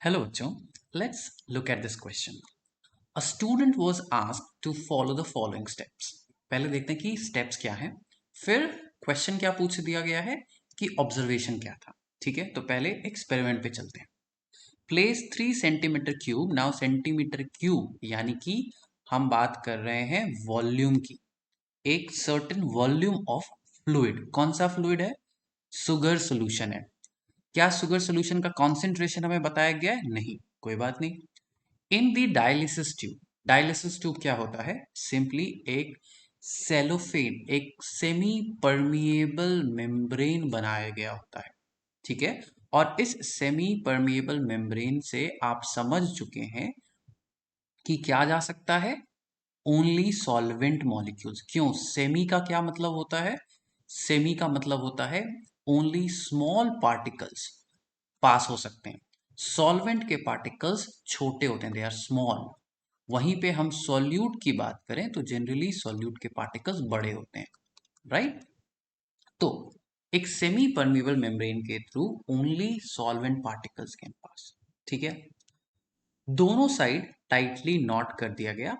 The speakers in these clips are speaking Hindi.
Hello बच्चों, let's look at this question. A student was asked to follow the following steps. पहले देखते हैं कि steps क्या हैं, फिर question क्या पूछ दिया गया है कि observation क्या था. ठीक है, तो पहले experiment पे चलते हैं. Place 3 centimetre cube. Now centimetre cube यानी कि हम बात कर रहे हैं वॉल्यूम की. एक सर्टेन वॉल्यूम ऑफ फ्लूइड. कौन सा फ्लूइड है? सुगर सोल्यूशन है. क्या सुगर सोल्यूशन का कॉन्सेंट्रेशन हमें बताया गया है? नहीं, कोई बात नहीं. इन दी डायलिसिस ट्यूब. डायलिसिस ट्यूब क्या होता है? सिंपली एक सेलोफेन, एक सेमी परमिएबल मेम्ब्रेन बनाया गया होता है. ठीक है, और इस सेमी परमिएबल मेम्ब्रेन से आप समझ चुके हैं कि क्या जा सकता है? Only solvent molecules. क्यों? सेमी का क्या मतलब होता है? सेमी का मतलब होता है ओनली स्मॉल पार्टिकल्स पास हो सकते हैं. सॉल्वेंट के पार्टिकल्स छोटे होते हैं, दे आर स्मॉल. वहीं पे हम सॉल्यूट की बात करें तो जनरली सॉल्यूट के पार्टिकल्स बड़े होते हैं. राइट? तो एक सेमी परमिएबल मेम्ब्रेन के through only solvent particles can pass. ठीक है, दोनों साइड टाइटली नॉट कर दिया गया.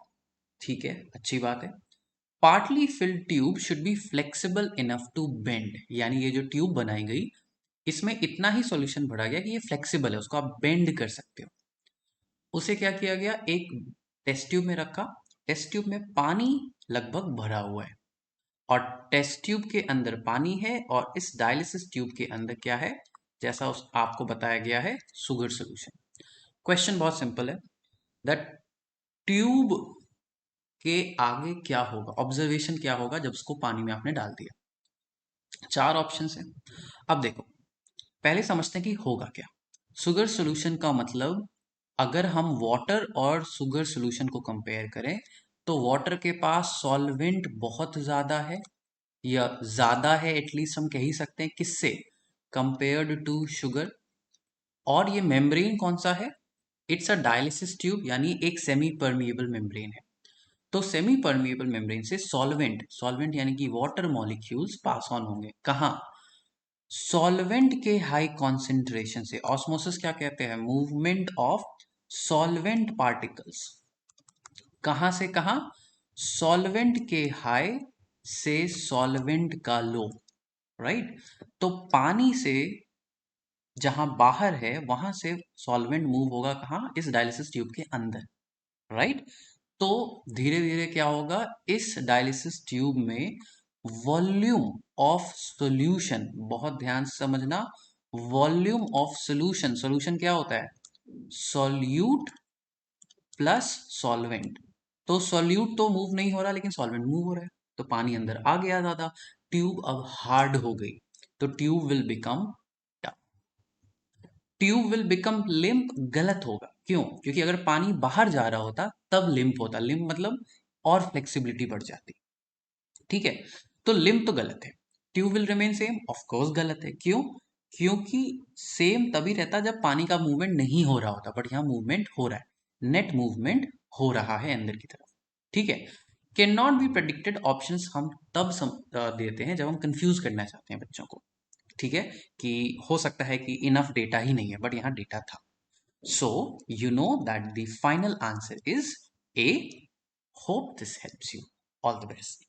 ठीक है, अच्छी बात है. Partly filled tube should be flexible enough to bend. यानी ये जो ट्यूब बनाई गई, इसमें इतना ही सॉल्यूशन भरा गया कि ये फ्लेक्सिबल है, उसको आप बेंड कर सकते हो. उसे क्या किया गया? एक टेस्ट ट्यूब में रखा. टेस्ट ट्यूब में पानी लगभग भरा हुआ है, और टेस्ट ट्यूब के अंदर पानी है, और इस डायलिसिस ट्यूब के अंदर क्या है? जैसा उस आपको बताया गया है, सुगर सोल्यूशन. क्वेश्चन बहुत सिंपल है. द ट्यूब के आगे क्या होगा? ऑब्जर्वेशन क्या होगा जब उसको पानी में आपने डाल दिया? चार ऑप्शंस हैं. अब देखो, पहले समझते हैं कि होगा क्या. सुगर सोल्यूशन का मतलब, अगर हम वाटर और सुगर सोल्यूशन को कंपेयर करें तो वाटर के पास सॉल्वेंट बहुत ज्यादा है, या ज्यादा है एटलीस्ट हम कह ही सकते हैं. किससे? Compared to sugar. और ये मेम्ब्रेन कौन सा है? इट्स अ डायलिसिस ट्यूब, यानी एक सेमी परमिएबल मेम्ब्रेन है. तो सेमी परमिएबल मेम्ब्रेन से सॉल्वेंट, सॉल्वेंट यानी कि वाटर मॉलिक्यूल्स पास ऑन होंगे. कहाँ? सॉल्वेंट के हाई कॉन्सेंट्रेशन से. ऑस्मोसिस क्या कहते हैं? Movement of solvent particles. कहां से कहां? सॉल्वेंट के हाई से सॉल्वेंट का लो. राइट? तो पानी से जहां बाहर है वहां से सॉल्वेंट मूव होगा कहां? इस डायलिसिस ट्यूब के अंदर. राइट? तो धीरे धीरे क्या होगा? इस डायलिसिस ट्यूब में वॉल्यूम ऑफ सॉल्यूशन, बहुत ध्यान से समझना, वॉल्यूम ऑफ सॉल्यूशन. सॉल्यूशन क्या होता है? Solute plus solvent. तो सॉल्यूट तो मूव नहीं हो रहा, लेकिन सॉल्वेंट मूव हो रहा है, तो पानी अंदर आ गया ज्यादा. ट्यूब अब हार्ड हो गई, तो tube will become, tube will become limp. गलत होगा. क्यों? क्योंकि अगर पानी बाहर जा रहा होता तब लिम्प होता. लिम्प मतलब और फ्लेक्सिबिलिटी बढ़ जाती. ठीक है, तो लिम्प तो गलत है. Tube will remain same, of course गलत है. क्यों? क्योंकि सेम तभी रहता जब पानी का मूवमेंट नहीं हो रहा होता, बट यहाँ मूवमेंट हो रहा है, नेट मूवमेंट हो रहा है अंदर की तरफ. ठीक है, can not be predicted. Options हम तब देते हैं जब हम कंफ्यूज करना चाहते हैं बच्चों को. ठीक है, कि हो सकता है कि इनफ डेटा ही नहीं है, बट यहाँ डेटा था. So you know that the final answer is a. Hope this helps you. All the best.